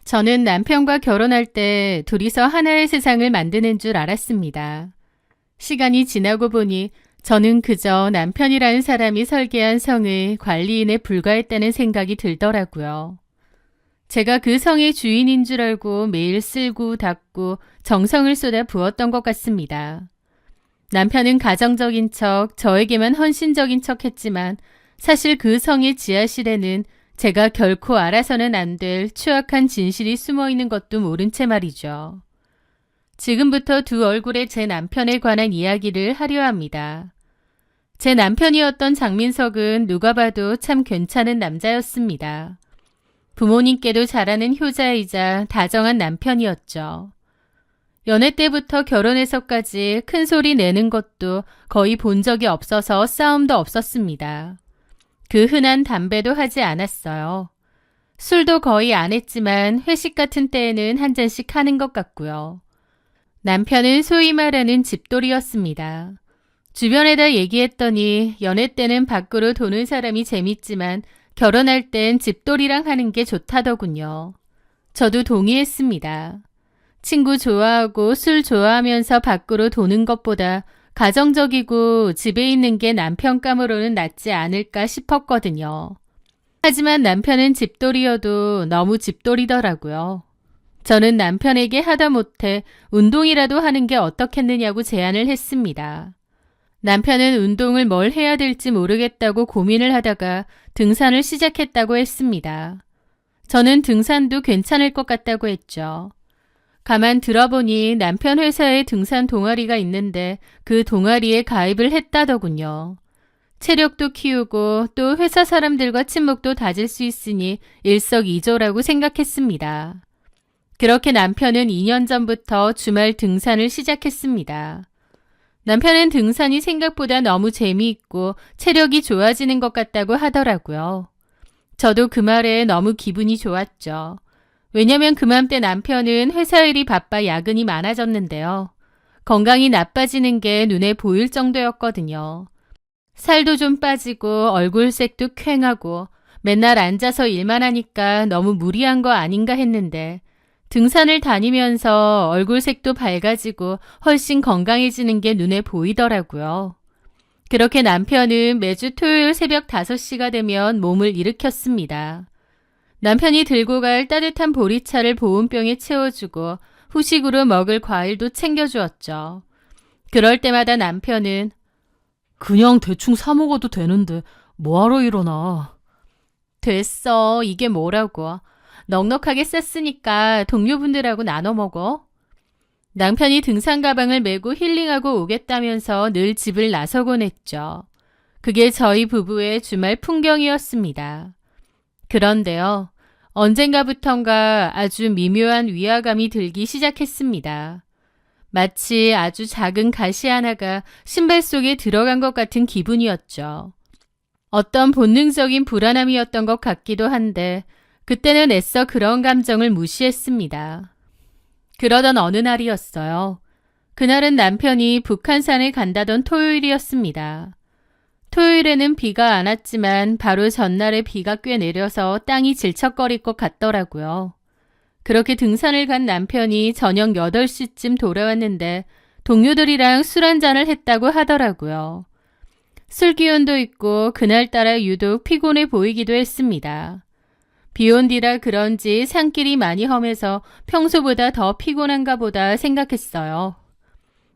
저는 남편과 결혼할 때 둘이서 하나의 세상을 만드는 줄 알았습니다. 시간이 지나고 보니 저는 그저 남편이라는 사람이 설계한 성의 관리인에 불과했다는 생각이 들더라고요. 제가 그 성의 주인인 줄 알고 매일 쓸고 닦고 정성을 쏟아 부었던 것 같습니다. 남편은 가정적인 척, 저에게만 헌신적인 척 했지만 사실 그 성의 지하실에는 제가 결코 알아서는 안 될 추악한 진실이 숨어 있는 것도 모른 채 말이죠. 지금부터 두 얼굴의 제 남편에 관한 이야기를 하려 합니다. 제 남편이었던 장민석은 누가 봐도 참 괜찮은 남자였습니다. 부모님께도 잘하는 효자이자 다정한 남편이었죠. 연애 때부터 결혼해서까지 큰 소리 내는 것도 거의 본 적이 없어서 싸움도 없었습니다. 그 흔한 담배도 하지 않았어요. 술도 거의 안 했지만 회식 같은 때에는 한 잔씩 하는 것 같고요. 남편은 소위 말하는 집돌이였습니다. 주변에다 얘기했더니 연애 때는 밖으로 도는 사람이 재밌지만 결혼할 땐 집돌이랑 하는 게 좋다더군요. 저도 동의했습니다. 친구 좋아하고 술 좋아하면서 밖으로 도는 것보다 가정적이고 집에 있는 게 남편감으로는 낫지 않을까 싶었거든요. 하지만 남편은 집돌이여도 너무 집돌이더라고요. 저는 남편에게 하다못해 운동이라도 하는 게 어떻겠느냐고 제안을 했습니다. 남편은 운동을 뭘 해야 될지 모르겠다고 고민을 하다가 등산을 시작했다고 했습니다. 저는 등산도 괜찮을 것 같다고 했죠. 가만 들어보니 남편 회사에 등산 동아리가 있는데 그 동아리에 가입을 했다더군요. 체력도 키우고 또 회사 사람들과 친목도 다질 수 있으니 일석이조라고 생각했습니다. 그렇게 남편은 2년 전부터 주말 등산을 시작했습니다. 남편은 등산이 생각보다 너무 재미있고 체력이 좋아지는 것 같다고 하더라고요. 저도 그 말에 너무 기분이 좋았죠. 왜냐면 그맘때 남편은 회사 일이 바빠 야근이 많아졌는데요. 건강이 나빠지는 게 눈에 보일 정도였거든요. 살도 좀 빠지고 얼굴색도 퀭하고 맨날 앉아서 일만 하니까 너무 무리한 거 아닌가 했는데 등산을 다니면서 얼굴색도 밝아지고 훨씬 건강해지는 게 눈에 보이더라고요. 그렇게 남편은 매주 토요일 새벽 5시가 되면 몸을 일으켰습니다. 남편이 들고 갈 따뜻한 보리차를 보온병에 채워주고 후식으로 먹을 과일도 챙겨주었죠. 그럴 때마다 남편은 그냥 대충 사 먹어도 되는데 뭐하러 일어나. 됐어, 이게 뭐라고. 넉넉하게 쌌으니까 동료분들하고 나눠 먹어. 남편이 등산 가방을 메고 힐링하고 오겠다면서 늘 집을 나서곤 했죠. 그게 저희 부부의 주말 풍경이었습니다. 그런데요, 언젠가부턴가 아주 미묘한 위화감이 들기 시작했습니다. 마치 아주 작은 가시 하나가 신발 속에 들어간 것 같은 기분이었죠. 어떤 본능적인 불안함이었던 것 같기도 한데 그때는 애써 그런 감정을 무시했습니다. 그러던 어느 날이었어요. 그날은 남편이 북한산에 간다던 토요일이었습니다. 토요일에는 비가 안 왔지만 바로 전날에 비가 꽤 내려서 땅이 질척거릴 것 같더라고요. 그렇게 등산을 간 남편이 저녁 8시쯤 돌아왔는데 동료들이랑 술 한잔을 했다고 하더라고요. 술 기운도 있고 그날따라 유독 피곤해 보이기도 했습니다. 비온 뒤라 그런지 산길이 많이 험해서 평소보다 더 피곤한가 보다 생각했어요.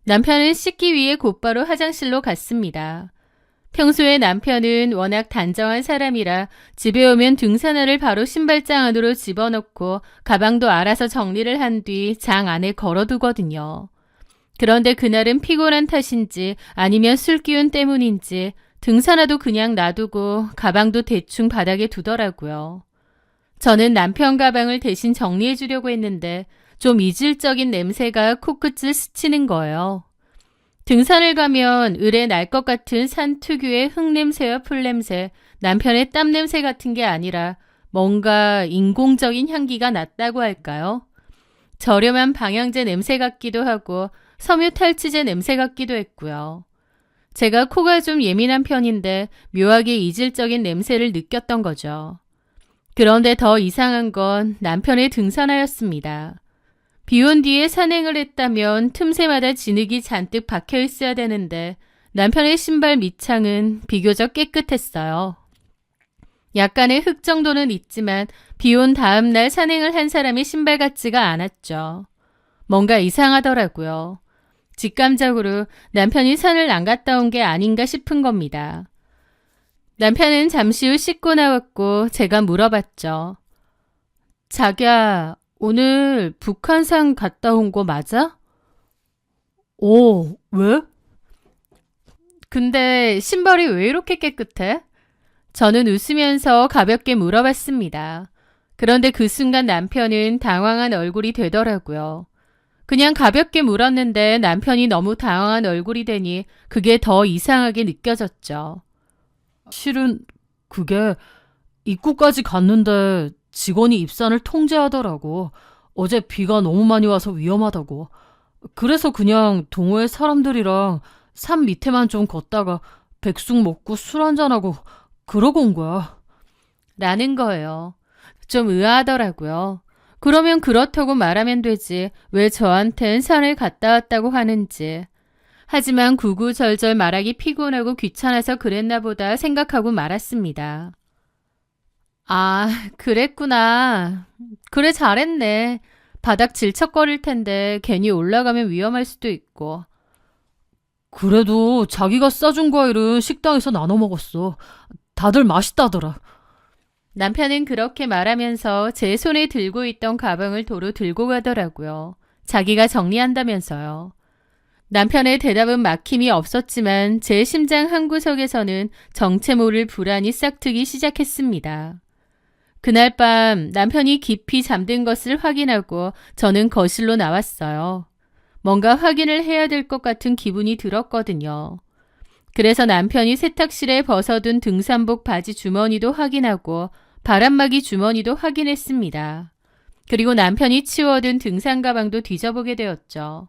남편은 씻기 위해 곧바로 화장실로 갔습니다. 평소에 남편은 워낙 단정한 사람이라 집에 오면 등산화를 바로 신발장 안으로 집어넣고 가방도 알아서 정리를 한 뒤 장 안에 걸어두거든요. 그런데 그날은 피곤한 탓인지 아니면 술기운 때문인지 등산화도 그냥 놔두고 가방도 대충 바닥에 두더라고요. 저는 남편 가방을 대신 정리해 주려고 했는데 좀 이질적인 냄새가 코끝을 스치는 거예요. 등산을 가면 을에 날 것 같은 산 특유의 흙냄새와 풀냄새, 남편의 땀냄새 같은 게 아니라 뭔가 인공적인 향기가 났다고 할까요? 저렴한 방향제 냄새 같기도 하고 섬유 탈취제 냄새 같기도 했고요. 제가 코가 좀 예민한 편인데 묘하게 이질적인 냄새를 느꼈던 거죠. 그런데 더 이상한 건 남편의 등산화였습니다. 비 온 뒤에 산행을 했다면 틈새마다 진흙이 잔뜩 박혀 있어야 되는데 남편의 신발 밑창은 비교적 깨끗했어요. 약간의 흙 정도는 있지만 비 온 다음 날 산행을 한 사람의 신발 같지가 않았죠. 뭔가 이상하더라고요. 직감적으로 남편이 산을 안 갔다 온 게 아닌가 싶은 겁니다. 남편은 잠시 후 씻고 나왔고 제가 물어봤죠. 자기야, 오늘 북한산 갔다 온 거 맞아? 왜? 근데 신발이 왜 이렇게 깨끗해? 저는 웃으면서 가볍게 물어봤습니다. 그런데 그 순간 남편은 당황한 얼굴이 되더라고요. 그냥 가볍게 물었는데 남편이 너무 당황한 얼굴이 되니 그게 더 이상하게 느껴졌죠. 실은 그게 입구까지 갔는데 직원이 입산을 통제하더라고. 어제 비가 너무 많이 와서 위험하다고. 그래서 그냥 동호회 사람들이랑 산 밑에만 좀 걷다가 백숙 먹고 술 한잔하고 그러고 온 거야. 라는 거예요. 좀 의아하더라고요. 그러면 그렇다고 말하면 되지 왜 저한텐 산을 갔다 왔다고 하는지. 하지만 구구절절 말하기 피곤하고 귀찮아서 그랬나 보다 생각하고 말았습니다. 아, 그랬구나. 그래 잘했네. 바닥 질척거릴 텐데 괜히 올라가면 위험할 수도 있고. 그래도 자기가 싸준 과일은 식당에서 나눠 먹었어. 다들 맛있다더라. 남편은 그렇게 말하면서 제 손에 들고 있던 가방을 도로 들고 가더라고요. 자기가 정리한다면서요. 남편의 대답은 막힘이 없었지만 제 심장 한구석에서는 정체 모를 불안이 싹트기 시작했습니다. 그날 밤 남편이 깊이 잠든 것을 확인하고 저는 거실로 나왔어요. 뭔가 확인을 해야 될 것 같은 기분이 들었거든요. 그래서 남편이 세탁실에 벗어둔 등산복 바지 주머니도 확인하고 바람막이 주머니도 확인했습니다. 그리고 남편이 치워둔 등산 가방도 뒤져보게 되었죠.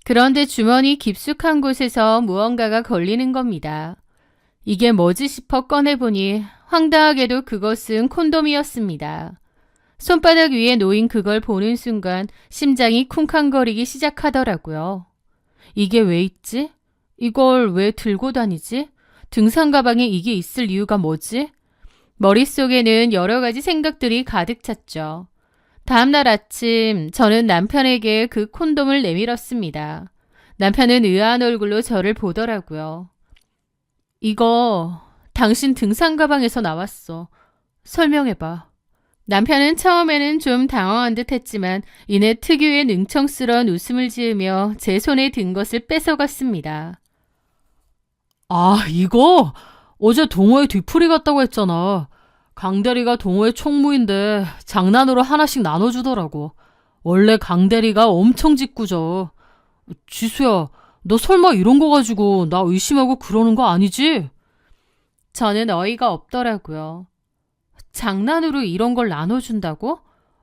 그런데 주머니 깊숙한 곳에서 무언가가 걸리는 겁니다. 이게 뭐지 싶어 꺼내보니 황당하게도 그것은 콘돔이었습니다. 손바닥 위에 놓인 그걸 보는 순간 심장이 쿵쾅거리기 시작하더라고요. 이게 왜 있지? 이걸 왜 들고 다니지? 등산 가방에 이게 있을 이유가 뭐지? 머릿속에는 여러 가지 생각들이 가득 찼죠. 다음날 아침 저는 남편에게 그 콘돔을 내밀었습니다. 남편은 의아한 얼굴로 저를 보더라고요. 이거 당신 등산 가방에서 나왔어. 설명해봐. 남편은 처음에는 좀 당황한 듯 했지만 이내 특유의 능청스러운 웃음을 지으며 제 손에 든 것을 뺏어갔습니다. 아, 이거? 어제 동호회 뒤풀이 갔다고 했잖아. 강대리가 동호회 총무인데 장난으로 하나씩 나눠주더라고. 원래 강대리가 엄청 짓궂어. 지수야, 너 설마 이런 거 가지고 나 의심하고 그러는 거 아니지? 저는 어이가 없더라고요. 장난으로 이런 걸 나눠준다고?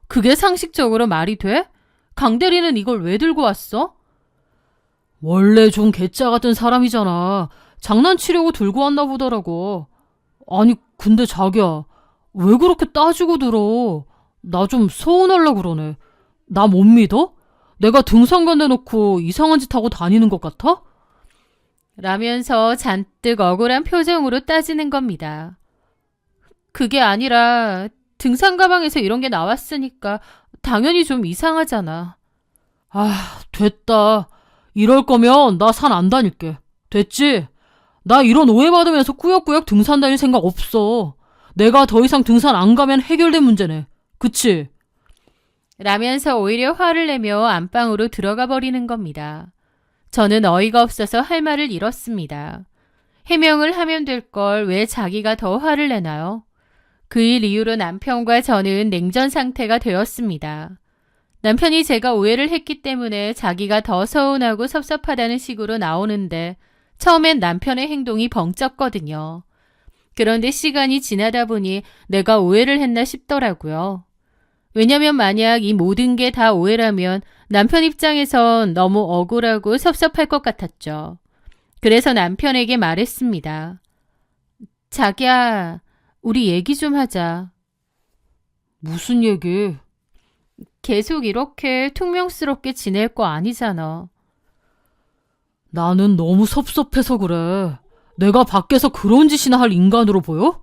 그게 상식적으로 말이 돼? 강대리는 이걸 왜 들고 왔어? 원래 좀 개짜 같은 사람이잖아. 장난치려고 들고 왔나 보더라고. 아니, 근데 자기야, 왜 그렇게 따지고 들어? 나 좀 서운하려 그러네. 나 못 믿어? 내가 등산 건네놓고 이상한 짓 하고 다니는 것 같아? 라면서 잔뜩 억울한 표정으로 따지는 겁니다. 그게 아니라 등산 가방에서 이런 게 나왔으니까 당연히 좀 이상하잖아. 아, 됐다. 이럴 거면 나 산 안 다닐게. 됐지? 나 이런 오해받으면서 꾸역꾸역 등산 다닐 생각 없어. 내가 더 이상 등산 안 가면 해결된 문제네. 그치? 라면서 오히려 화를 내며 안방으로 들어가 버리는 겁니다. 저는 어이가 없어서 할 말을 잃었습니다. 해명을 하면 될 걸 왜 자기가 더 화를 내나요? 그 일 이후로 남편과 저는 냉전 상태가 되었습니다. 남편이 제가 오해를 했기 때문에 자기가 더 서운하고 섭섭하다는 식으로 나오는데 처음엔 남편의 행동이 벙쪘거든요. 그런데 시간이 지나다 보니 내가 오해를 했나 싶더라고요. 왜냐면 만약 이 모든 게 다 오해라면 남편 입장에선 너무 억울하고 섭섭할 것 같았죠. 그래서 남편에게 말했습니다. 자기야, 우리 얘기 좀 하자. 무슨 얘기? 계속 이렇게 퉁명스럽게 지낼 거 아니잖아. 나는 너무 섭섭해서 그래. 내가 밖에서 그런 짓이나 할 인간으로 보여?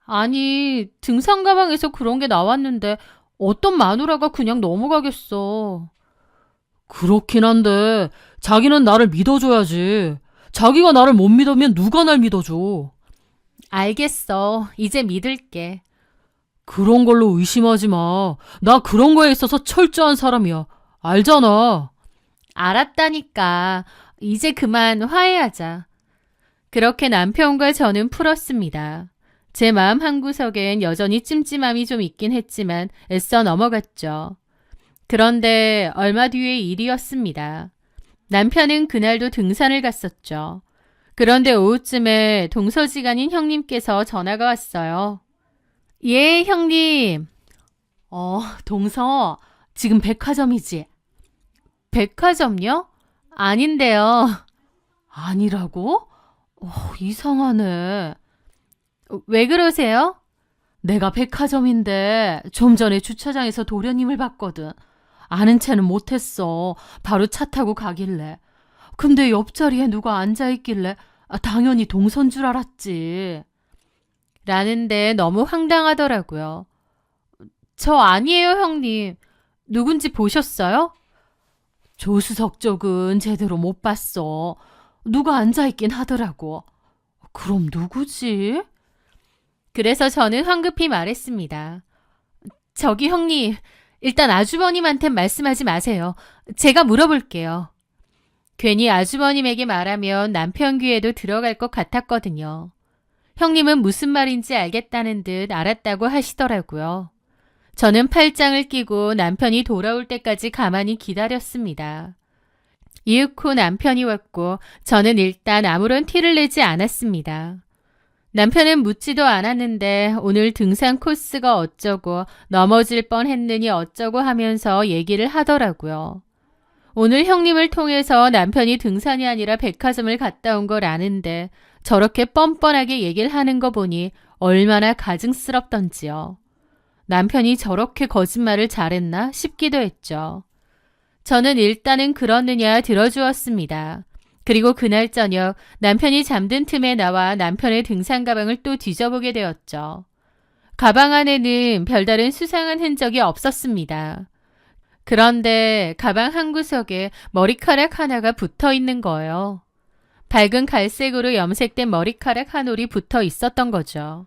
아니, 등산 가방에서 그런 게 나왔는데 어떤 마누라가 그냥 넘어가겠어. 그렇긴 한데 자기는 나를 믿어줘야지. 자기가 나를 못 믿으면 누가 날 믿어줘. 알겠어. 이제 믿을게. 그런 걸로 의심하지 마. 나 그런 거에 있어서 철저한 사람이야. 알잖아. 알았다니까. 이제 그만 화해하자. 그렇게 남편과 저는 풀었습니다. 제 마음 한구석엔 여전히 찜찜함이 좀 있긴 했지만 애써 넘어갔죠. 그런데 얼마 뒤의 일이었습니다. 남편은 그날도 등산을 갔었죠. 그런데 오후쯤에 동서지간인 형님께서 전화가 왔어요. 예, 형님. 동서, 지금 백화점이지? 백화점요? 아닌데요. 아니라고? 이상하네. 왜 그러세요? 내가 백화점인데 좀 전에 주차장에서 도련님을 봤거든. 아는 체는 못했어. 바로 차 타고 가길래. 근데 옆자리에 누가 앉아있길래 당연히 동선 줄 알았지. 라는데 너무 황당하더라고요. 저 아니에요, 형님. 누군지 보셨어요? 조수석 쪽은 제대로 못 봤어. 누가 앉아있긴 하더라고. 그럼 누구지? 그래서 저는 황급히 말했습니다. 저기 형님, 일단 아주버님한텐 말씀하지 마세요. 제가 물어볼게요. 괜히 아주버님에게 말하면 남편 귀에도 들어갈 것 같았거든요. 형님은 무슨 말인지 알겠다는 듯 알았다고 하시더라고요. 저는 팔짱을 끼고 남편이 돌아올 때까지 가만히 기다렸습니다. 이윽고 남편이 왔고 저는 일단 아무런 티를 내지 않았습니다. 남편은 묻지도 않았는데 오늘 등산 코스가 어쩌고 넘어질 뻔했느니 어쩌고 하면서 얘기를 하더라고요. 오늘 형님을 통해서 남편이 등산이 아니라 백화점을 갔다 온 걸 아는데 저렇게 뻔뻔하게 얘기를 하는 거 보니 얼마나 가증스럽던지요. 남편이 저렇게 거짓말을 잘했나 싶기도 했죠. 저는 일단은 그렇느냐 들어주었습니다. 그리고 그날 저녁 남편이 잠든 틈에 나와 남편의 등산 가방을 또 뒤져보게 되었죠. 가방 안에는 별다른 수상한 흔적이 없었습니다. 그런데 가방 한 구석에 머리카락 하나가 붙어 있는 거예요. 밝은 갈색으로 염색된 머리카락 한 올이 붙어 있었던 거죠.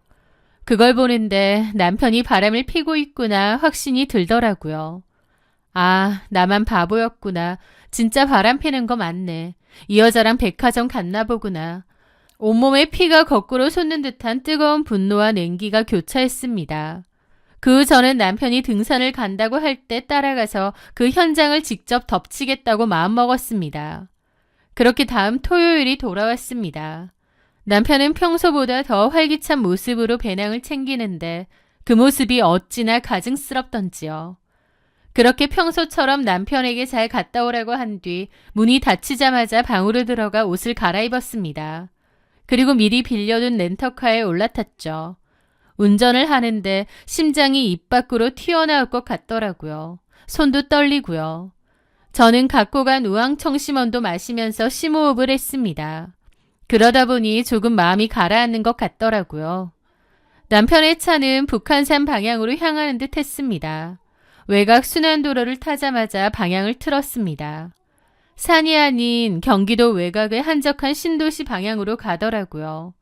그걸 보는데 남편이 바람을 피고 있구나 확신이 들더라고요. 아, 나만 바보였구나. 진짜 바람 피는 거 맞네. 이 여자랑 백화점 갔나 보구나. 온몸에 피가 거꾸로 솟는 듯한 뜨거운 분노와 냉기가 교차했습니다. 그 후 저는 남편이 등산을 간다고 할 때 따라가서 그 현장을 직접 덮치겠다고 마음먹었습니다. 그렇게 다음 토요일이 돌아왔습니다. 남편은 평소보다 더 활기찬 모습으로 배낭을 챙기는데 그 모습이 어찌나 가증스럽던지요. 그렇게 평소처럼 남편에게 잘 갔다 오라고 한 뒤 문이 닫히자마자 방으로 들어가 옷을 갈아입었습니다. 그리고 미리 빌려둔 렌터카에 올라탔죠. 운전을 하는데 심장이 입 밖으로 튀어나올 것 같더라고요. 손도 떨리고요. 저는 갖고 간 우황청심원도 마시면서 심호흡을 했습니다. 그러다 보니 조금 마음이 가라앉는 것 같더라고요. 남편의 차는 북한산 방향으로 향하는 듯 했습니다. 외곽 순환도로를 타자마자 방향을 틀었습니다. 산이 아닌 경기도 외곽의 한적한 신도시 방향으로 가더라고요.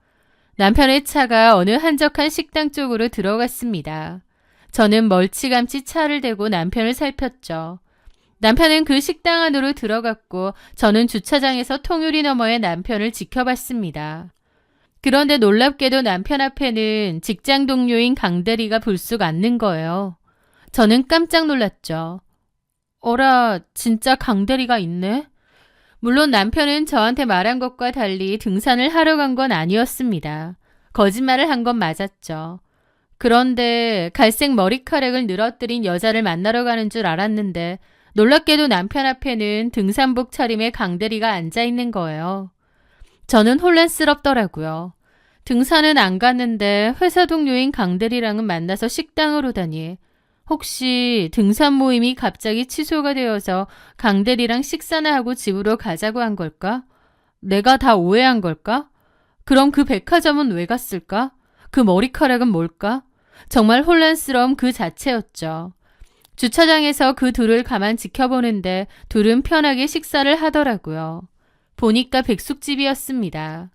남편의 차가 어느 한적한 식당 쪽으로 들어갔습니다. 저는 멀찌감치 차를 대고 남편을 살폈죠. 남편은 그 식당 안으로 들어갔고 저는 주차장에서 통유리 너머의 남편을 지켜봤습니다. 그런데 놀랍게도 남편 앞에는 직장 동료인 강대리가 불쑥 앉는 거예요. 저는 깜짝 놀랐죠. 어라, 진짜 강대리가 있네? 물론 남편은 저한테 말한 것과 달리 등산을 하러 간 건 아니었습니다. 거짓말을 한 건 맞았죠. 그런데 갈색 머리카락을 늘어뜨린 여자를 만나러 가는 줄 알았는데 놀랍게도 남편 앞에는 등산복 차림의 강대리가 앉아 있는 거예요. 저는 혼란스럽더라고요. 등산은 안 갔는데 회사 동료인 강대리랑은 만나서 식당을 오다니. 혹시 등산 모임이 갑자기 취소가 되어서 강대리랑 식사나 하고 집으로 가자고 한 걸까? 내가 다 오해한 걸까? 그럼 그 백화점은 왜 갔을까? 그 머리카락은 뭘까? 정말 혼란스러움 그 자체였죠. 주차장에서 그 둘을 가만 지켜보는데 둘은 편하게 식사를 하더라고요. 보니까 백숙집이었습니다.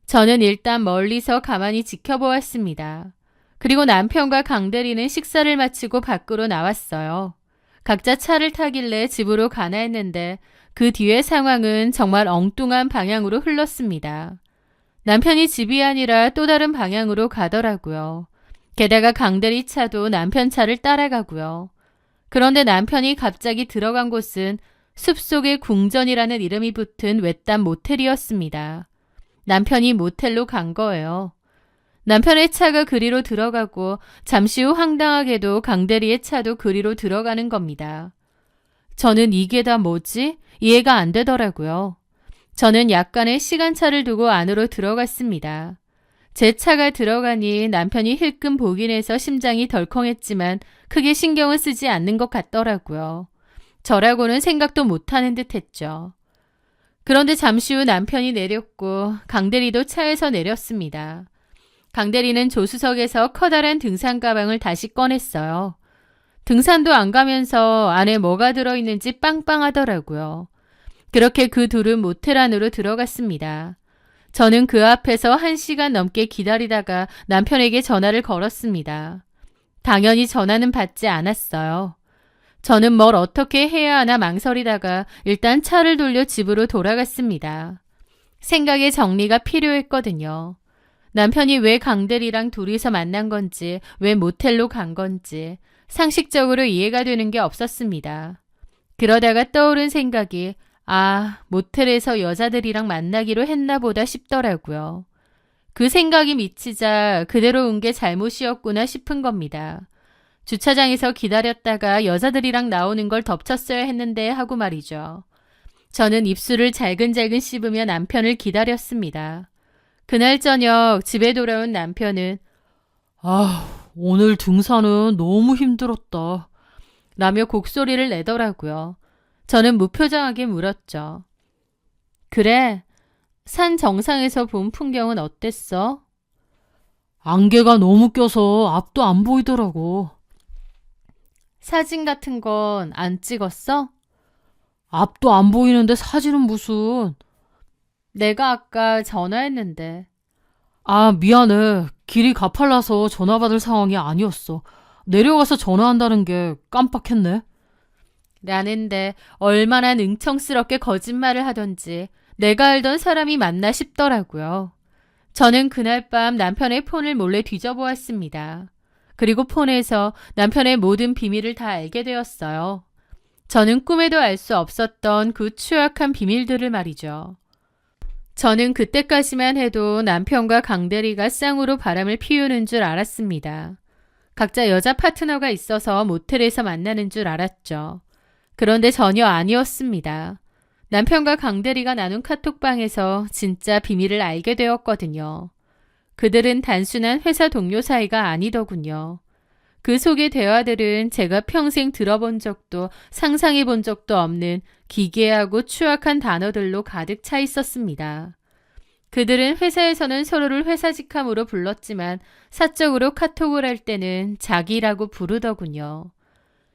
저는 일단 멀리서 가만히 지켜보았습니다. 그리고 남편과 강대리는 식사를 마치고 밖으로 나왔어요. 각자 차를 타길래 집으로 가나 했는데 그 뒤의 상황은 정말 엉뚱한 방향으로 흘렀습니다. 남편이 집이 아니라 또 다른 방향으로 가더라고요. 게다가 강대리 차도 남편 차를 따라가고요. 그런데 남편이 갑자기 들어간 곳은 숲속의 궁전이라는 이름이 붙은 외딴 모텔이었습니다. 남편이 모텔로 간 거예요. 남편의 차가 그리로 들어가고 잠시 후 황당하게도 강대리의 차도 그리로 들어가는 겁니다. 저는 이게 다 뭐지? 이해가 안 되더라고요. 저는 약간의 시간차를 두고 안으로 들어갔습니다. 제 차가 들어가니 남편이 힐끔 보긴 해서 심장이 덜컹했지만 크게 신경을 쓰지 않는 것 같더라고요. 저라고는 생각도 못하는 듯 했죠. 그런데 잠시 후 남편이 내렸고 강대리도 차에서 내렸습니다. 강대리는 조수석에서 커다란 등산 가방을 다시 꺼냈어요. 등산도 안 가면서 안에 뭐가 들어있는지 빵빵하더라고요. 그렇게 그 둘은 모텔 안으로 들어갔습니다. 저는 그 앞에서 1시간 넘게 기다리다가 남편에게 전화를 걸었습니다. 당연히 전화는 받지 않았어요. 저는 뭘 어떻게 해야 하나 망설이다가 일단 차를 돌려 집으로 돌아갔습니다. 생각의 정리가 필요했거든요. 남편이 왜 강대리랑 둘이서 만난 건지, 왜 모텔로 간 건지 상식적으로 이해가 되는 게 없었습니다. 그러다가 떠오른 생각이 모텔에서 여자들이랑 만나기로 했나 보다 싶더라고요. 그 생각이 미치자 그대로 온 게 잘못이었구나 싶은 겁니다. 주차장에서 기다렸다가 여자들이랑 나오는 걸 덮쳤어야 했는데 하고 말이죠. 저는 입술을 잘근잘근 씹으며 남편을 기다렸습니다. 그날 저녁 집에 돌아온 남편은 오늘 등산은 너무 힘들었다. 라며 곡소리를 내더라고요. 저는 무표정하게 물었죠. 그래, 산 정상에서 본 풍경은 어땠어? 안개가 너무 껴서 앞도 안 보이더라고. 사진 같은 건 안 찍었어? 앞도 안 보이는데 사진은 무슨. 내가 아까 전화했는데. 미안해. 길이 가팔라서 전화 받을 상황이 아니었어. 내려가서 전화한다는 게 깜빡했네. 라는데 얼마나 능청스럽게 거짓말을 하던지 내가 알던 사람이 맞나 싶더라고요. 저는 그날 밤 남편의 폰을 몰래 뒤져보았습니다. 그리고 폰에서 남편의 모든 비밀을 다 알게 되었어요. 저는 꿈에도 알 수 없었던 그 추악한 비밀들을 말이죠. 저는 그때까지만 해도 남편과 강대리가 쌍으로 바람을 피우는 줄 알았습니다. 각자 여자 파트너가 있어서 모텔에서 만나는 줄 알았죠. 그런데 전혀 아니었습니다. 남편과 강대리가 나눈 카톡방에서 진짜 비밀을 알게 되었거든요. 그들은 단순한 회사 동료 사이가 아니더군요. 그 속의 대화들은 제가 평생 들어본 적도 상상해 본 적도 없는 기괴하고 추악한 단어들로 가득 차 있었습니다. 그들은 회사에서는 서로를 회사 직함으로 불렀지만 사적으로 카톡을 할 때는 자기라고 부르더군요.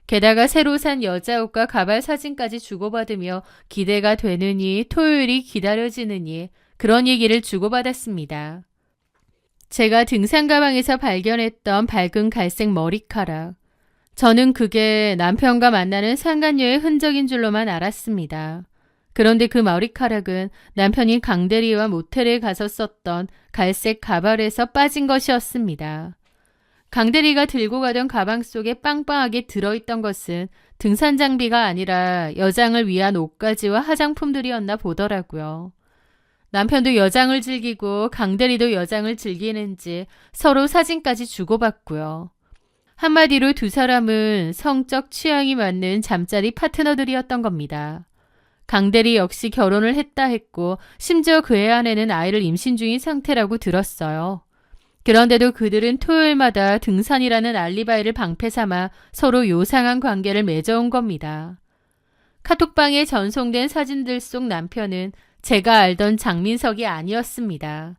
게다가 새로 산 여자 옷과 가발 사진까지 주고받으며 기대가 되느니 토요일이 기다려지느니 그런 얘기를 주고받았습니다. 제가 등산 가방에서 발견했던 밝은 갈색 머리카락. 저는 그게 남편과 만나는 상간녀의 흔적인 줄로만 알았습니다. 그런데 그 머리카락은 남편이 강대리와 모텔에 가서 썼던 갈색 가발에서 빠진 것이었습니다. 강대리가 들고 가던 가방 속에 빵빵하게 들어있던 것은 등산 장비가 아니라 여장을 위한 옷가지와 화장품들이었나 보더라고요. 남편도 여장을 즐기고 강대리도 여장을 즐기는지 서로 사진까지 주고받고요. 한마디로 두 사람은 성적 취향이 맞는 잠자리 파트너들이었던 겁니다. 강대리 역시 결혼을 했다 했고 심지어 그의 아내는 아이를 임신 중인 상태라고 들었어요. 그런데도 그들은 토요일마다 등산이라는 알리바이를 방패 삼아 서로 요상한 관계를 맺어온 겁니다. 카톡방에 전송된 사진들 속 남편은 제가 알던 장민석이 아니었습니다.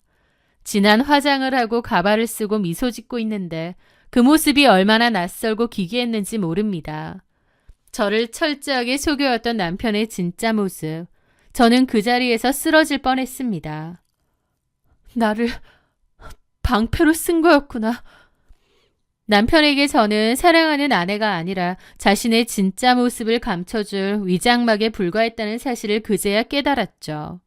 진한 화장을 하고 가발을 쓰고 미소 짓고 있는데 그 모습이 얼마나 낯설고 기괴했는지 모릅니다. 저를 철저하게 속여왔던 남편의 진짜 모습. 저는 그 자리에서 쓰러질 뻔했습니다. 나를 방패로 쓴 거였구나. 남편에게 저는 사랑하는 아내가 아니라 자신의 진짜 모습을 감춰줄 위장막에 불과했다는 사실을 그제야 깨달았죠.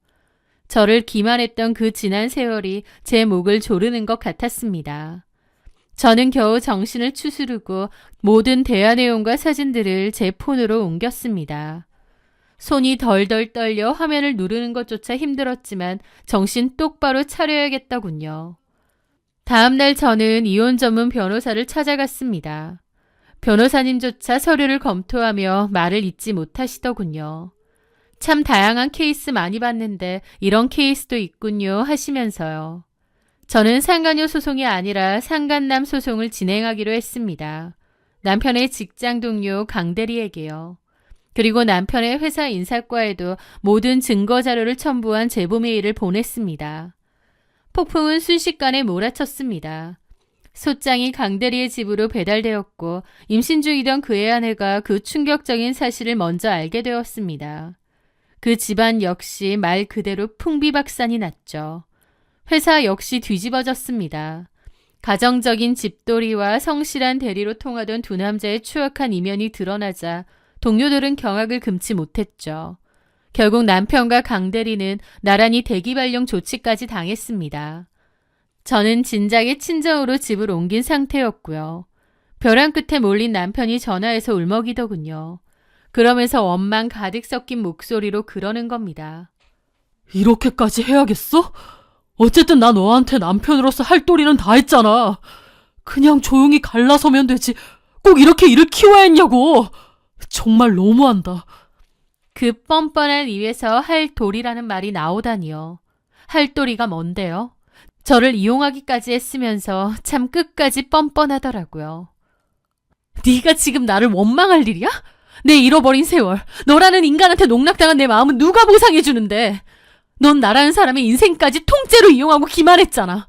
저를 기만했던 그 지난 세월이 제 목을 조르는 것 같았습니다. 저는 겨우 정신을 추스르고 모든 대화 내용과 사진들을 제 폰으로 옮겼습니다. 손이 덜덜 떨려 화면을 누르는 것조차 힘들었지만 정신 똑바로 차려야겠더군요. 다음 날 저는 이혼 전문 변호사를 찾아갔습니다. 변호사님조차 서류를 검토하며 말을 잇지 못하시더군요. 참 다양한 케이스 많이 봤는데 이런 케이스도 있군요 하시면서요. 저는 상간녀 소송이 아니라 상간남 소송을 진행하기로 했습니다. 남편의 직장 동료 강대리에게요. 그리고 남편의 회사 인사과에도 모든 증거 자료를 첨부한 제보 메일을 보냈습니다. 폭풍은 순식간에 몰아쳤습니다. 소장이 강대리의 집으로 배달되었고 임신 중이던 그의 아내가 그 충격적인 사실을 먼저 알게 되었습니다. 그 집안 역시 말 그대로 풍비박산이 났죠. 회사 역시 뒤집어졌습니다. 가정적인 집돌이와 성실한 대리로 통하던 두 남자의 추악한 이면이 드러나자 동료들은 경악을 금치 못했죠. 결국 남편과 강대리는 나란히 대기발령 조치까지 당했습니다. 저는 진작에 친정으로 집을 옮긴 상태였고요. 벼랑 끝에 몰린 남편이 전화해서 울먹이더군요. 그러면서 원망 가득 섞인 목소리로 그러는 겁니다. 이렇게까지 해야겠어? 어쨌든 나 너한테 남편으로서 할 도리는 다 했잖아. 그냥 조용히 갈라서면 되지. 꼭 이렇게 일을 키워야 했냐고. 정말 너무한다. 그 뻔뻔한 입에서 할 도리라는 말이 나오다니요. 할 도리가 뭔데요? 저를 이용하기까지 했으면서 참 끝까지 뻔뻔하더라고요. 네가 지금 나를 원망할 일이야? 내 잃어버린 세월, 너라는 인간한테 농락당한 내 마음은 누가 보상해주는데? 넌 나라는 사람의 인생까지 통째로 이용하고 기만했잖아.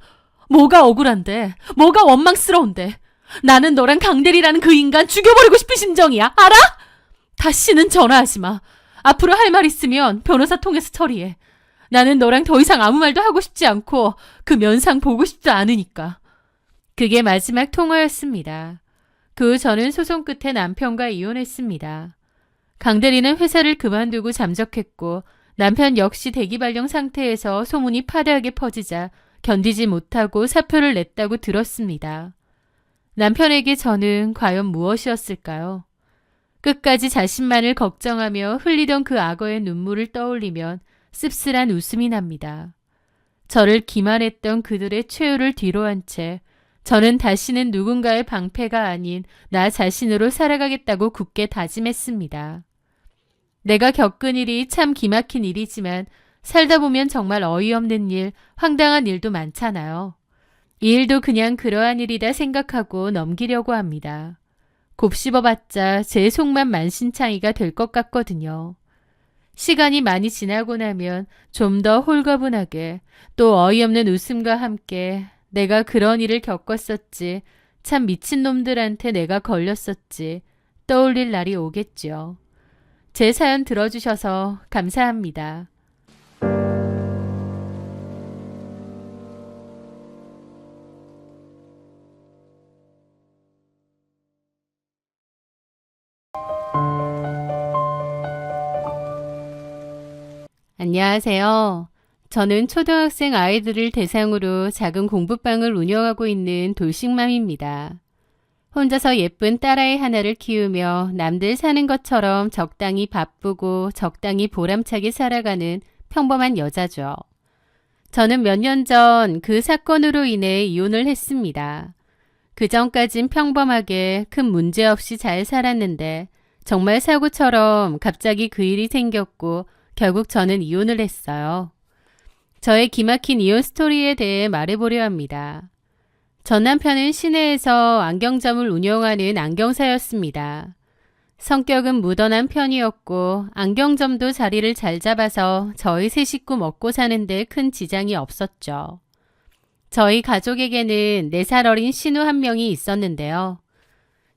뭐가 억울한데? 뭐가 원망스러운데? 나는 너랑 강대리라는 그 인간 죽여버리고 싶은 심정이야. 알아? 다시는 전화하지 마. 앞으로 할 말 있으면 변호사 통해서 처리해. 나는 너랑 더 이상 아무 말도 하고 싶지 않고 그 면상 보고 싶지 않으니까. 그게 마지막 통화였습니다. 그 후 저는 소송 끝에 남편과 이혼했습니다. 강대리는 회사를 그만두고 잠적했고 남편 역시 대기발령 상태에서 소문이 파다하게 퍼지자 견디지 못하고 사표를 냈다고 들었습니다. 남편에게 저는 과연 무엇이었을까요? 끝까지 자신만을 걱정하며 흘리던 그 악어의 눈물을 떠올리면 씁쓸한 웃음이 납니다. 저를 기만했던 그들의 최후를 뒤로한 채 저는 다시는 누군가의 방패가 아닌 나 자신으로 살아가겠다고 굳게 다짐했습니다. 내가 겪은 일이 참 기막힌 일이지만 살다 보면 정말 어이없는 일, 황당한 일도 많잖아요. 이 일도 그냥 그러한 일이다 생각하고 넘기려고 합니다. 곱씹어봤자 제 속만 만신창이가 될 것 같거든요. 시간이 많이 지나고 나면 좀 더 홀가분하게 또 어이없는 웃음과 함께 내가 그런 일을 겪었었지, 참 미친놈들한테 내가 걸렸었지 떠올릴 날이 오겠죠. 제 사연 들어주셔서 감사합니다. 안녕하세요. 저는 초등학생 아이들을 대상으로 작은 공부방을 운영하고 있는 돌싱맘입니다. 혼자서 예쁜 딸아이 하나를 키우며 남들 사는 것처럼 적당히 바쁘고 적당히 보람차게 살아가는 평범한 여자죠. 저는 몇 년 전 그 사건으로 인해 이혼을 했습니다. 그 전까진 평범하게 큰 문제 없이 잘 살았는데 정말 사고처럼 갑자기 그 일이 생겼고 결국 저는 이혼을 했어요. 저의 기막힌 이혼 스토리에 대해 말해보려 합니다. 전 남편은 시내에서 안경점을 운영하는 안경사였습니다. 성격은 무던한 편이었고 안경점도 자리를 잘 잡아서 저희 세 식구 먹고 사는데 큰 지장이 없었죠. 저희 가족에게는 4살 어린 신우 한 명이 있었는데요.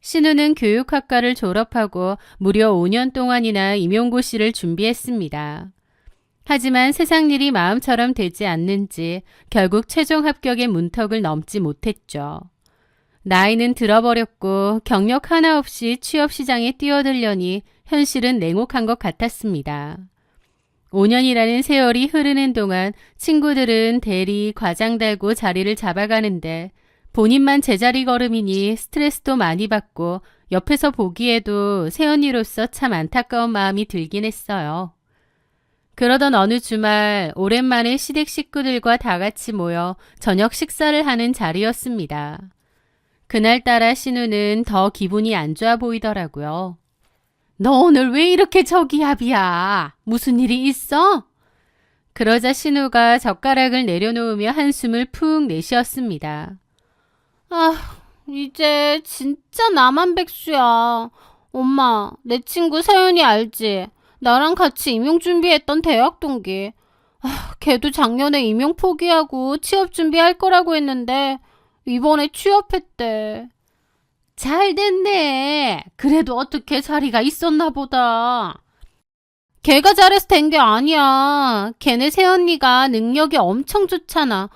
신우는 교육학과를 졸업하고 무려 5년 동안이나 임용고시를 준비했습니다. 하지만 세상 일이 마음처럼 되지 않는지 결국 최종 합격의 문턱을 넘지 못했죠. 나이는 들어버렸고 경력 하나 없이 취업시장에 뛰어들려니 현실은 냉혹한 것 같았습니다. 5년이라는 세월이 흐르는 동안 친구들은 대리, 과장 달고 자리를 잡아가는데 본인만 제자리 걸음이니 스트레스도 많이 받고 옆에서 보기에도 새언니로서 참 안타까운 마음이 들긴 했어요. 그러던 어느 주말 오랜만에 시댁 식구들과 다 같이 모여 저녁 식사를 하는 자리였습니다. 그날따라 신우는 더 기분이 안 좋아 보이더라고요. 너 오늘 왜 이렇게 저기압이야? 무슨 일이 있어? 그러자 신우가 젓가락을 내려놓으며 한숨을 푹 내쉬었습니다. 이제 진짜 나만 백수야. 엄마, 내 친구 서연이 알지? 나랑 같이 임용 준비했던 대학 동기. 걔도 작년에 임용 포기하고 취업 준비할 거라고 했는데 이번에 취업했대. 잘 됐네. 그래도 어떻게 자리가 있었나 보다. 걔가 잘해서 된 게 아니야. 걔네 새언니가 능력이 엄청 좋잖아.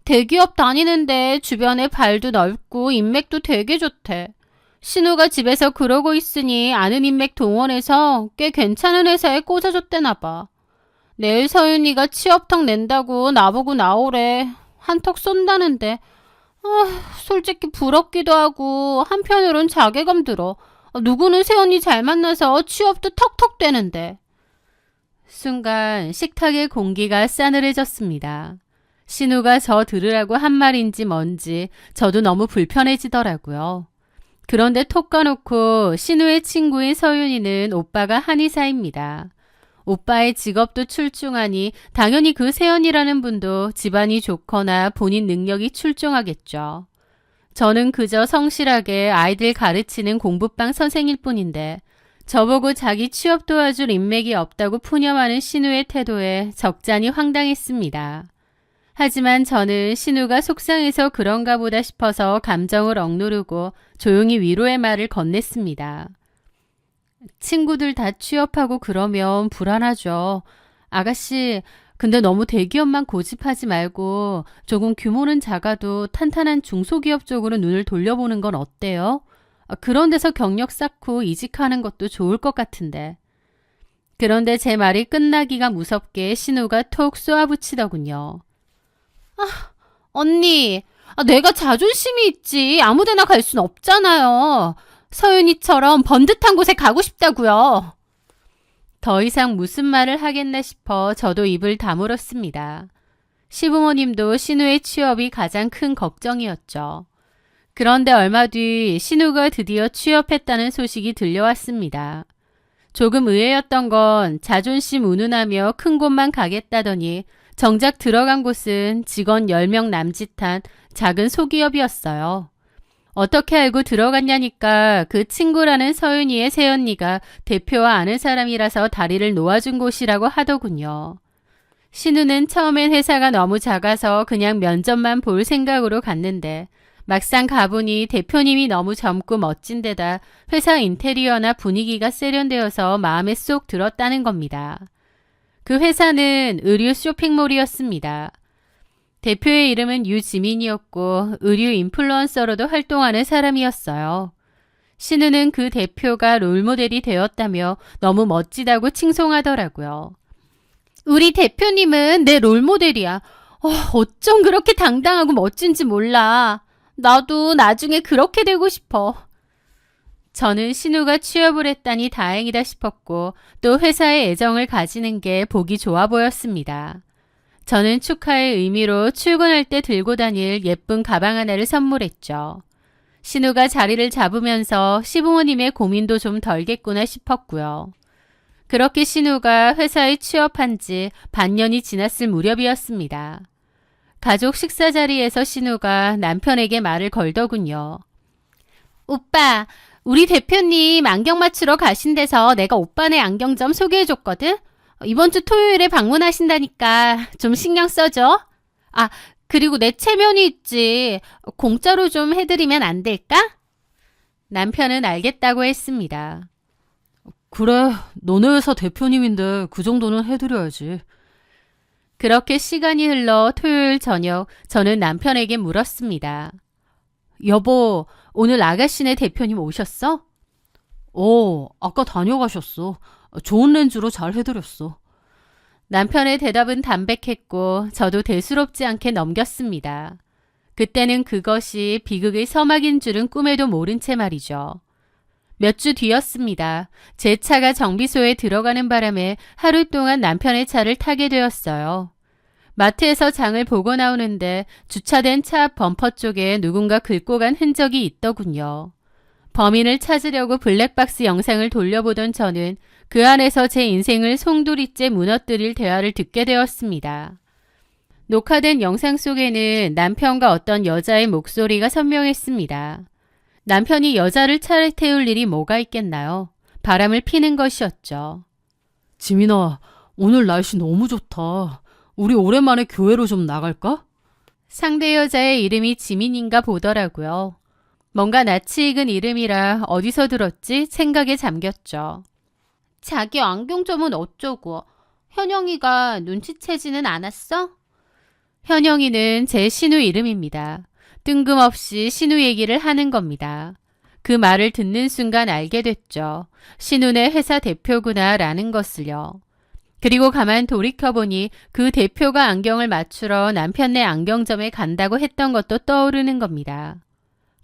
대기업 다니는데 주변에 발도 넓고 인맥도 되게 좋대. 신우가 집에서 그러고 있으니 아는 인맥 동원해서 꽤 괜찮은 회사에 꽂아줬대나 봐. 내일 서윤이가 취업턱 낸다고 나보고 나오래. 한턱 쏜다는데 솔직히 부럽기도 하고 한편으론 자괴감 들어. 누구는 새언니 잘 만나서 취업도 턱턱 되는데. 순간 식탁의 공기가 싸늘해졌습니다. 신우가 저 들으라고 한 말인지 뭔지 저도 너무 불편해지더라고요. 그런데 톡 까놓고 신우의 친구인 서윤이는 오빠가 한의사입니다. 오빠의 직업도 출중하니 당연히 그 세연이라는 분도 집안이 좋거나 본인 능력이 출중하겠죠. 저는 그저 성실하게 아이들 가르치는 공부방 선생일 뿐인데 저보고 자기 취업 도와줄 인맥이 없다고 푸념하는 신우의 태도에 적잖이 황당했습니다. 하지만 저는 신우가 속상해서 그런가 보다 싶어서 감정을 억누르고 조용히 위로의 말을 건넸습니다. 친구들 다 취업하고 그러면 불안하죠. 아가씨, 근데 너무 대기업만 고집하지 말고 조금 규모는 작아도 탄탄한 중소기업 쪽으로 눈을 돌려보는 건 어때요? 그런 데서 경력 쌓고 이직하는 것도 좋을 것 같은데. 그런데 제 말이 끝나기가 무섭게 신우가 톡 쏘아붙이더군요. 언니, 내가 자존심이 있지. 아무데나 갈 순 없잖아요. 서윤이처럼 번듯한 곳에 가고 싶다고요. 더 이상 무슨 말을 하겠나 싶어 저도 입을 다물었습니다. 시부모님도 신우의 취업이 가장 큰 걱정이었죠. 그런데 얼마 뒤 신우가 드디어 취업했다는 소식이 들려왔습니다. 조금 의외였던 건 자존심 운운하며 큰 곳만 가겠다더니 정작 들어간 곳은 직원 10명 남짓한 작은 소기업이었어요. 어떻게 알고 들어갔냐니까 그 친구라는 서윤이의 새언니가 대표와 아는 사람이라서 다리를 놓아준 곳이라고 하더군요. 신우는 처음엔 회사가 너무 작아서 그냥 면접만 볼 생각으로 갔는데 막상 가보니 대표님이 너무 젊고 멋진 데다 회사 인테리어나 분위기가 세련되어서 마음에 쏙 들었다는 겁니다. 그 회사는 의류 쇼핑몰이었습니다. 대표의 이름은 유지민이었고 의류 인플루언서로도 활동하는 사람이었어요. 신우는 그 대표가 롤모델이 되었다며 너무 멋지다고 칭송하더라고요. 우리 대표님은 내 롤모델이야. 어쩜 그렇게 당당하고 멋진지 몰라. 나도 나중에 그렇게 되고 싶어. 저는 신우가 취업을 했다니 다행이다 싶었고 또 회사에 애정을 가지는 게 보기 좋아 보였습니다. 저는 축하의 의미로 출근할 때 들고 다닐 예쁜 가방 하나를 선물했죠. 신우가 자리를 잡으면서 시부모님의 고민도 좀 덜겠구나 싶었고요. 그렇게 신우가 회사에 취업한 지 반년이 지났을 무렵이었습니다. 가족 식사 자리에서 신우가 남편에게 말을 걸더군요. 오빠, 우리 대표님 안경 맞추러 가신 데서 내가 오빠네 안경점 소개해줬거든? 이번 주 토요일에 방문하신다니까 좀 신경 써줘. 아, 그리고 내 체면이 있지. 공짜로 좀 해드리면 안 될까? 남편은 알겠다고 했습니다. 그래, 너네 회사 대표님인데 그 정도는 해드려야지. 그렇게 시간이 흘러 토요일 저녁 저는 남편에게 물었습니다. 여보, 오늘 아가씨네 대표님 오셨어? 아까 다녀가셨어. 좋은 렌즈로 잘 해드렸어. 남편의 대답은 담백했고 저도 대수롭지 않게 넘겼습니다. 그때는 그것이 비극의 서막인 줄은 꿈에도 모른 채 말이죠. 몇 주 뒤였습니다. 제 차가 정비소에 들어가는 바람에 하루 동안 남편의 차를 타게 되었어요. 마트에서 장을 보고 나오는데 주차된 차 앞 범퍼 쪽에 누군가 긁고 간 흔적이 있더군요. 범인을 찾으려고 블랙박스 영상을 돌려보던 저는 그 안에서 제 인생을 송두리째 무너뜨릴 대화를 듣게 되었습니다. 녹화된 영상 속에는 남편과 어떤 여자의 목소리가 선명했습니다. 남편이 여자를 차에 태울 일이 뭐가 있겠나요? 바람을 피는 것이었죠. 지민아, 오늘 날씨 너무 좋다. 우리 오랜만에 교회로 좀 나갈까? 상대 여자의 이름이 지민인가 보더라고요. 뭔가 낯이 익은 이름이라 어디서 들었지 생각에 잠겼죠. 자기 안경점은 어쩌고? 현영이가 눈치채지는 않았어? 현영이는 제 신우 이름입니다. 뜬금없이 신우 얘기를 하는 겁니다. 그 말을 듣는 순간 알게 됐죠. 신우네 회사 대표구나 라는 것을요. 그리고 가만 돌이켜보니 그 대표가 안경을 맞추러 남편네 안경점에 간다고 했던 것도 떠오르는 겁니다.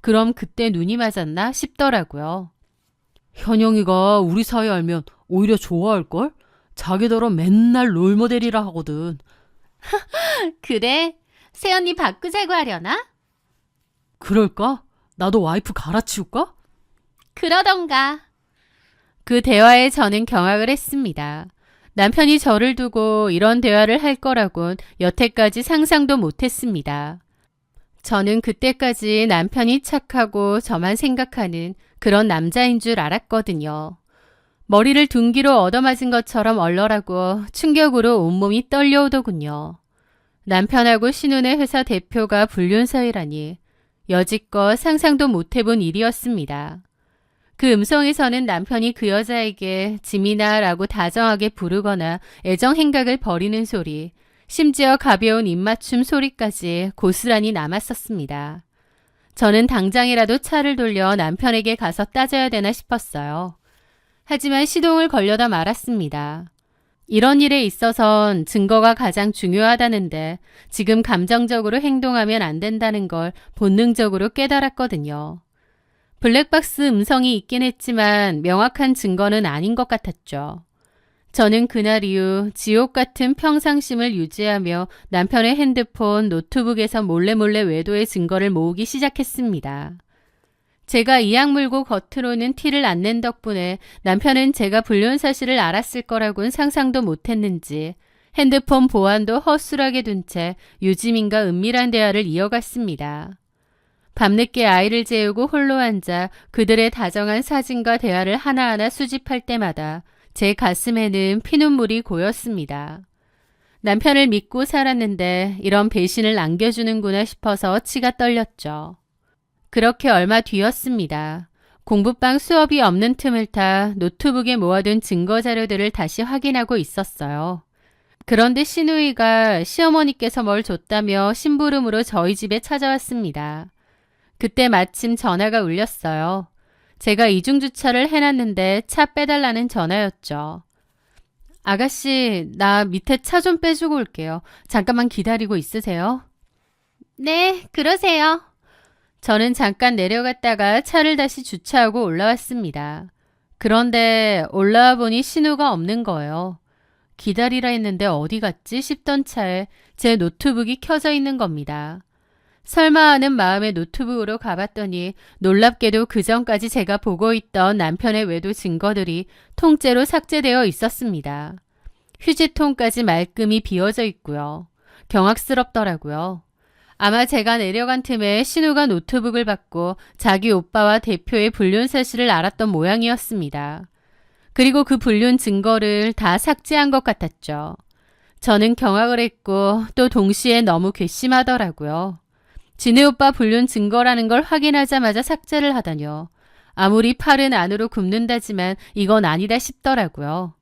그럼 그때 눈이 맞았나 싶더라고요. 현영이가 우리 사이 알면 오히려 좋아할걸? 자기더러 맨날 롤모델이라 하거든. 그래? 새언니 바꾸자고 하려나? 그럴까? 나도 와이프 갈아치울까? 그러던가. 그 대화에 저는 경악을 했습니다. 남편이 저를 두고 이런 대화를 할 거라곤 여태까지 상상도 못했습니다. 저는 그때까지 남편이 착하고 저만 생각하는 그런 남자인 줄 알았거든요. 머리를 둔기로 얻어맞은 것처럼 얼얼하고 충격으로 온몸이 떨려오더군요. 남편하고 신우네 회사 대표가 불륜 사이라니 여지껏 상상도 못해본 일이었습니다. 그 음성에서는 남편이 그 여자에게 지민아라고 다정하게 부르거나 애정 행각을 벌이는 소리, 심지어 가벼운 입맞춤 소리까지 고스란히 남았었습니다. 저는 당장이라도 차를 돌려 남편에게 가서 따져야 되나 싶었어요. 하지만 시동을 걸려다 말았습니다. 이런 일에 있어선 증거가 가장 중요하다는데 지금 감정적으로 행동하면 안 된다는 걸 본능적으로 깨달았거든요. 블랙박스 음성이 있긴 했지만 명확한 증거는 아닌 것 같았죠. 저는 그날 이후 지옥 같은 평상심을 유지하며 남편의 핸드폰, 노트북에서 몰래 외도의 증거를 모으기 시작했습니다. 제가 이악 물고 겉으로는 티를 안 낸 덕분에 남편은 제가 불륜 사실을 알았을 거라고는 상상도 못했는지 핸드폰 보안도 허술하게 둔 채 유지민과 은밀한 대화를 이어갔습니다. 밤늦게 아이를 재우고 홀로 앉아 그들의 다정한 사진과 대화를 하나하나 수집할 때마다 제 가슴에는 피눈물이 고였습니다. 남편을 믿고 살았는데 이런 배신을 안겨주는구나 싶어서 치가 떨렸죠. 그렇게 얼마 뒤였습니다. 공부방 수업이 없는 틈을 타 노트북에 모아둔 증거자료들을 다시 확인하고 있었어요. 그런데 신우이가 시어머니께서 뭘 줬다며 심부름으로 저희 집에 찾아왔습니다. 그때 마침 전화가 울렸어요. 제가 이중주차를 해놨는데 차 빼달라는 전화였죠. 아가씨, 나 밑에 차 좀 빼주고 올게요. 잠깐만 기다리고 있으세요. 네, 그러세요. 저는 잠깐 내려갔다가 차를 다시 주차하고 올라왔습니다. 그런데 올라와 보니 신우가 없는 거예요. 기다리라 했는데 어디 갔지 싶던 차에 제 노트북이 켜져 있는 겁니다. 설마 하는 마음에 노트북으로 가봤더니 놀랍게도 그전까지 제가 보고 있던 남편의 외도 증거들이 통째로 삭제되어 있었습니다. 휴지통까지 말끔히 비워져 있고요. 경악스럽더라고요. 아마 제가 내려간 틈에 신우가 노트북을 받고 자기 오빠와 대표의 불륜 사실을 알았던 모양이었습니다. 그리고 그 불륜 증거를 다 삭제한 것 같았죠. 저는 경악을 했고 또 동시에 너무 괘씸하더라고요. 진우 오빠 불륜 증거라는 걸 확인하자마자 삭제를 하다뇨. 아무리 팔은 안으로 굽는다지만 이건 아니다 싶더라고요.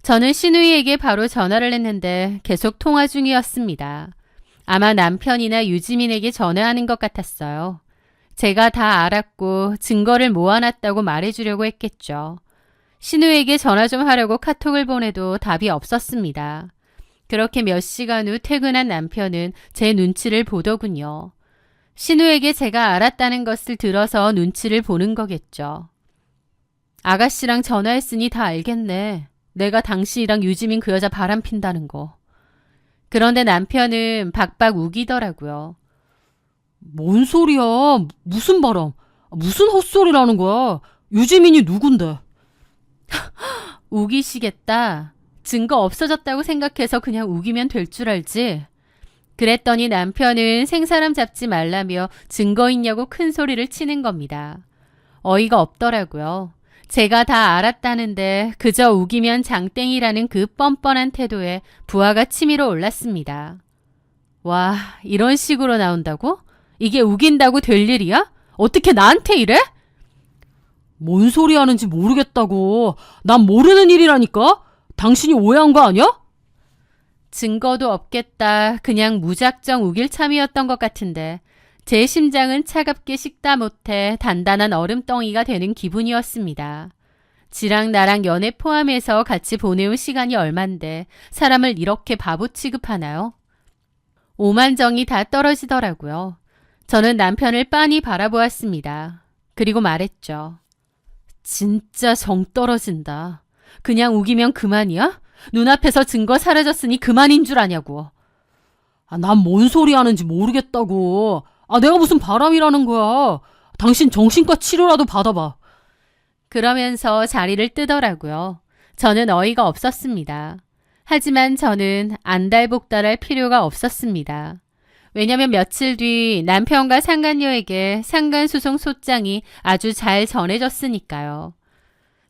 저는 신우이에게 바로 전화를 했는데 계속 통화 중이었습니다. 아마 남편이나 유지민에게 전화하는 것 같았어요. 제가 다 알았고 증거를 모아놨다고 말해주려고 했겠죠. 신우에게 전화 좀 하려고 카톡을 보내도 답이 없었습니다. 그렇게 몇 시간 후 퇴근한 남편은 제 눈치를 보더군요. 신우에게 제가 알았다는 것을 들어서 눈치를 보는 거겠죠. 아가씨랑 전화했으니 다 알겠네. 내가 당신이랑 유지민 그 여자 바람핀다는 거. 그런데 남편은 박박 우기더라고요. 뭔 소리야? 무슨 바람? 무슨 헛소리라는 거야? 유지민이 누군데? 우기시겠다. 증거 없어졌다고 생각해서 그냥 우기면 될 줄 알지. 그랬더니 남편은 생사람 잡지 말라며 증거 있냐고 큰 소리를 치는 겁니다. 어이가 없더라고요. 제가 다 알았다는데 그저 우기면 장땡이라는 그 뻔뻔한 태도에 부하가 치밀어 올랐습니다. 와, 이런 식으로 나온다고? 이게 우긴다고 될 일이야? 어떻게 나한테 이래? 뭔 소리 하는지 모르겠다고. 난 모르는 일이라니까? 당신이 오해한 거 아니야? 증거도 없겠다. 그냥 무작정 우길 참이었던 것 같은데 제 심장은 차갑게 식다 못해 단단한 얼음덩이가 되는 기분이었습니다. 지랑 나랑 연애 포함해서 같이 보내온 시간이 얼만데 사람을 이렇게 바보 취급하나요? 오만정이 다 떨어지더라고요. 저는 남편을 빤히 바라보았습니다. 그리고 말했죠. 진짜 정 떨어진다. 그냥 우기면 그만이야? 눈앞에서 증거 사라졌으니 그만인 줄 아냐고. 난 뭔 소리 하는지 모르겠다고. 내가 무슨 바람이라는 거야. 당신 정신과 치료라도 받아봐. 그러면서 자리를 뜨더라고요. 저는 어이가 없었습니다. 하지만 저는 안달복달할 필요가 없었습니다. 왜냐면 며칠 뒤 남편과 상간녀에게 상간소송 소장이 아주 잘 전해졌으니까요.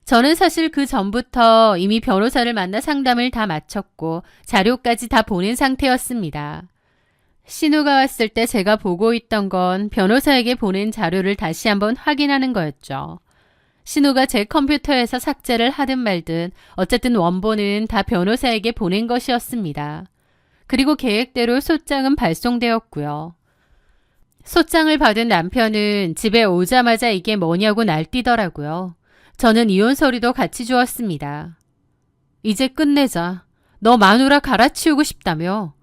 저는 사실 그 전부터 이미 변호사를 만나 상담을 다 마쳤고 자료까지 다 보낸 상태였습니다. 신우가 왔을 때 제가 보고 있던 건 변호사에게 보낸 자료를 다시 한번 확인하는 거였죠. 신우가 제 컴퓨터에서 삭제를 하든 말든 어쨌든 원본은 다 변호사에게 보낸 것이었습니다. 그리고 계획대로 소장은 발송되었고요. 소장을 받은 남편은 집에 오자마자 이게 뭐냐고 날뛰더라고요. 저는 이혼 서류도 같이 주었습니다. 이제 끝내자. 너 마누라 갈아치우고 싶다며.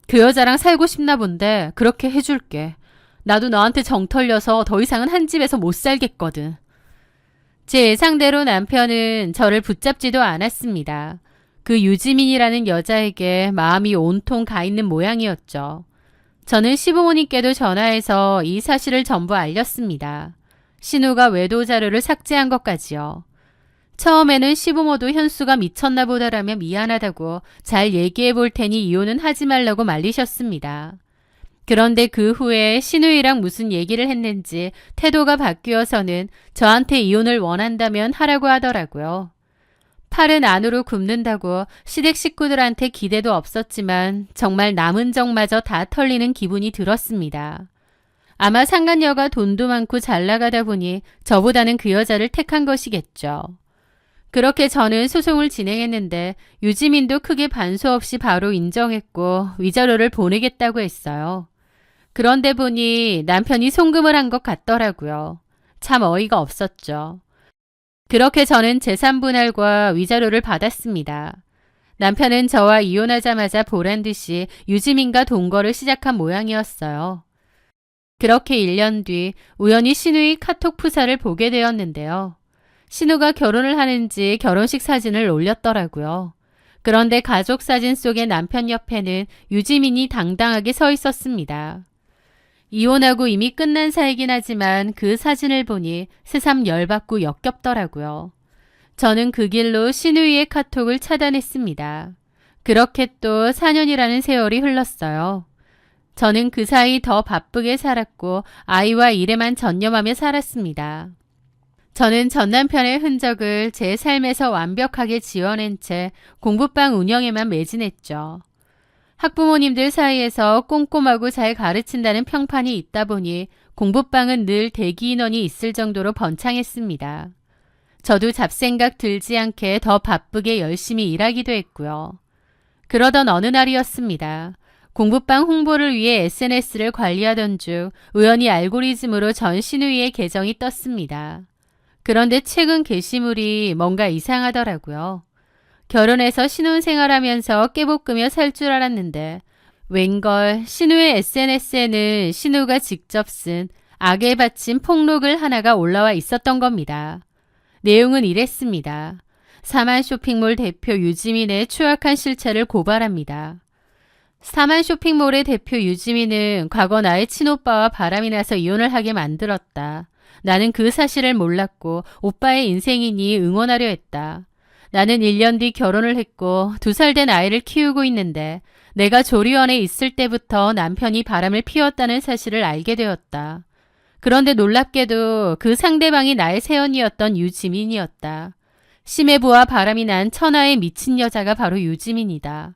그 여자랑 살고 싶나 본데 그렇게 해줄게. 나도 너한테 정 털려서 더 이상은 한 집에서 못 살겠거든. 제 예상대로 남편은 저를 붙잡지도 않았습니다. 그 유지민이라는 여자에게 마음이 온통 가 있는 모양이었죠. 저는 시부모님께도 전화해서 이 사실을 전부 알렸습니다. 신우가 외도 자료를 삭제한 것까지요. 처음에는 시부모도 현수가 미쳤나 보다라며 미안하다고 잘 얘기해 볼 테니 이혼은 하지 말라고 말리셨습니다. 그런데 그 후에 신우이랑 무슨 얘기를 했는지 태도가 바뀌어서는 저한테 이혼을 원한다면 하라고 하더라고요. 팔은 안으로 굽는다고 시댁 식구들한테 기대도 없었지만 정말 남은 정마저 다 털리는 기분이 들었습니다. 아마 상간녀가 돈도 많고 잘 나가다 보니 저보다는 그 여자를 택한 것이겠죠. 그렇게 저는 소송을 진행했는데 유지민도 크게 반소 없이 바로 인정했고 위자료를 보내겠다고 했어요. 그런데 보니 남편이 송금을 한 것 같더라고요. 참 어이가 없었죠. 그렇게 저는 재산분할과 위자료를 받았습니다. 남편은 저와 이혼하자마자 보란듯이 유지민과 동거를 시작한 모양이었어요. 그렇게 1년 뒤 우연히 신우의 카톡 프사를 보게 되었는데요. 신우가 결혼을 하는지 결혼식 사진을 올렸더라고요. 그런데 가족 사진 속의 남편 옆에는 유지민이 당당하게 서 있었습니다. 이혼하고 이미 끝난 사이긴 하지만 그 사진을 보니 새삼 열받고 역겹더라고요. 저는 그 길로 신우이의 카톡을 차단했습니다. 그렇게 또 4년이라는 세월이 흘렀어요. 저는 그 사이 더 바쁘게 살았고 아이와 일에만 전념하며 살았습니다. 저는 전 남편의 흔적을 제 삶에서 완벽하게 지워낸 채 공부방 운영에만 매진했죠. 학부모님들 사이에서 꼼꼼하고 잘 가르친다는 평판이 있다 보니 공부방은 늘 대기 인원이 있을 정도로 번창했습니다. 저도 잡생각 들지 않게 더 바쁘게 열심히 일하기도 했고요. 그러던 어느 날이었습니다. 공부방 홍보를 위해 SNS를 관리하던 중 우연히 알고리즘으로 전 신우이의 계정이 떴습니다. 그런데 최근 게시물이 뭔가 이상하더라고요. 결혼해서 신혼생활하면서 깨볶으며 살 줄 알았는데 웬걸 신우의 SNS에는 신우가 직접 쓴 악에 바친 폭록을 하나가 올라와 있었던 겁니다. 내용은 이랬습니다. 사만 쇼핑몰 대표 유지민의 추악한 실체를 고발합니다. 사만 쇼핑몰의 대표 유지민은 과거 나의 친오빠와 바람이 나서 이혼을 하게 만들었다. 나는 그 사실을 몰랐고 오빠의 인생이니 응원하려 했다. 나는 1년 뒤 결혼을 했고 2살 된 아이를 키우고 있는데 내가 조리원에 있을 때부터 남편이 바람을 피웠다는 사실을 알게 되었다. 그런데 놀랍게도 그 상대방이 나의 새언니였던 유지민이었다. 심해 부와 바람이 난 천하의 미친 여자가 바로 유지민이다.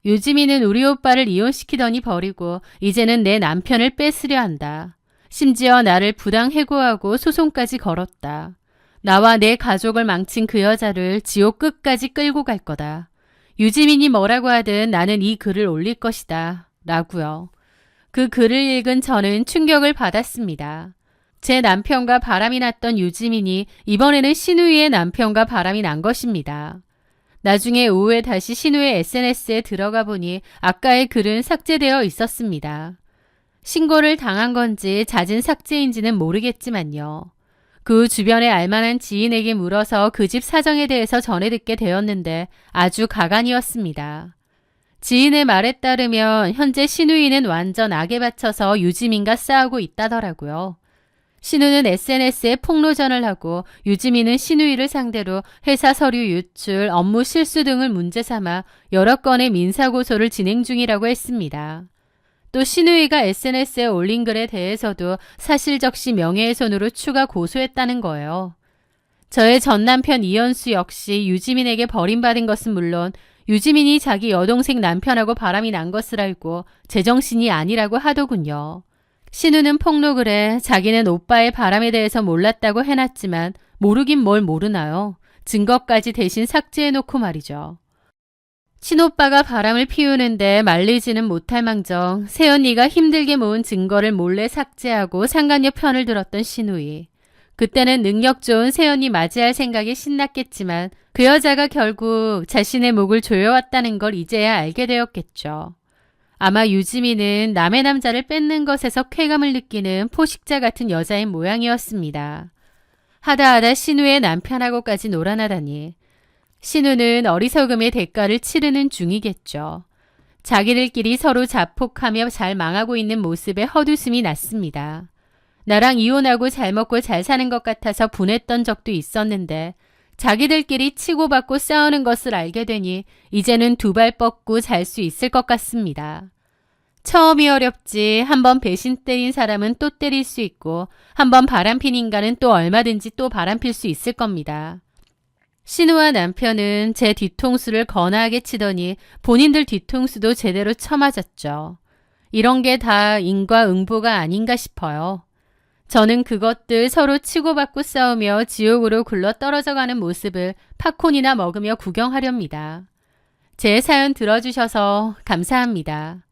유지민은 우리 오빠를 이혼시키더니 버리고 이제는 내 남편을 뺏으려 한다. 심지어 나를 부당 해고하고 소송까지 걸었다. 나와 내 가족을 망친 그 여자를 지옥 끝까지 끌고 갈 거다. 유지민이 뭐라고 하든 나는 이 글을 올릴 것이다. 라고요. 그 글을 읽은 저는 충격을 받았습니다. 제 남편과 바람이 났던 유지민이 이번에는 신우이의 남편과 바람이 난 것입니다. 나중에 오후에 다시 신우의 SNS에 들어가 보니 아까의 글은 삭제되어 있었습니다. 신고를 당한 건지 잦은 삭제인지는 모르겠지만요. 그 주변에 알만한 지인에게 물어서 그 집 사정에 대해서 전해 듣게 되었는데 아주 가관이었습니다. 지인의 말에 따르면 현재 신우이는 완전 악에 바쳐서 유지민과 싸우고 있다더라고요. 신우는 SNS에 폭로전을 하고 유지민은 신우이를 상대로 회사 서류 유출, 업무 실수 등을 문제 삼아 여러 건의 민사고소를 진행 중이라고 했습니다. 또 신우이가 SNS에 올린 글에 대해서도 사실적시 명예훼손으로 추가 고소했다는 거예요. 저의 전 남편 이현수 역시 유지민에게 버림받은 것은 물론 유지민이 자기 여동생 남편하고 바람이 난 것을 알고 제정신이 아니라고 하더군요. 신우는 폭로글에 자기는 오빠의 바람에 대해서 몰랐다고 해놨지만 모르긴 뭘 모르나요? 증거까지 대신 삭제해놓고 말이죠. 친오빠가 바람을 피우는데 말리지는 못할 망정 새언니가 힘들게 모은 증거를 몰래 삭제하고 상간녀 편을 들었던 신우이. 그때는 능력 좋은 새언니 맞이할 생각에 신났겠지만 그 여자가 결국 자신의 목을 조여왔다는 걸 이제야 알게 되었겠죠. 아마 유지민은 남의 남자를 뺏는 것에서 쾌감을 느끼는 포식자 같은 여자인 모양이었습니다. 하다하다 신우의 남편하고까지 놀아나다니. 신우는 어리석음의 대가를 치르는 중이겠죠. 자기들끼리 서로 자폭하며 잘 망하고 있는 모습에 헛웃음이 났습니다. 나랑 이혼하고 잘 먹고 잘 사는 것 같아서 분했던 적도 있었는데 자기들끼리 치고받고 싸우는 것을 알게 되니 이제는 두 발 뻗고 잘 수 있을 것 같습니다. 처음이 어렵지 한번 배신 때린 사람은 또 때릴 수 있고 한번 바람핀 인간은 또 얼마든지 또 바람필 수 있을 겁니다. 신우와 남편은 제 뒤통수를 거나하게 치더니 본인들 뒤통수도 제대로 쳐맞았죠. 이런 게 다 인과응보가 아닌가 싶어요. 저는 그것들 서로 치고받고 싸우며 지옥으로 굴러 떨어져가는 모습을 팝콘이나 먹으며 구경하렵니다. 제 사연 들어주셔서 감사합니다.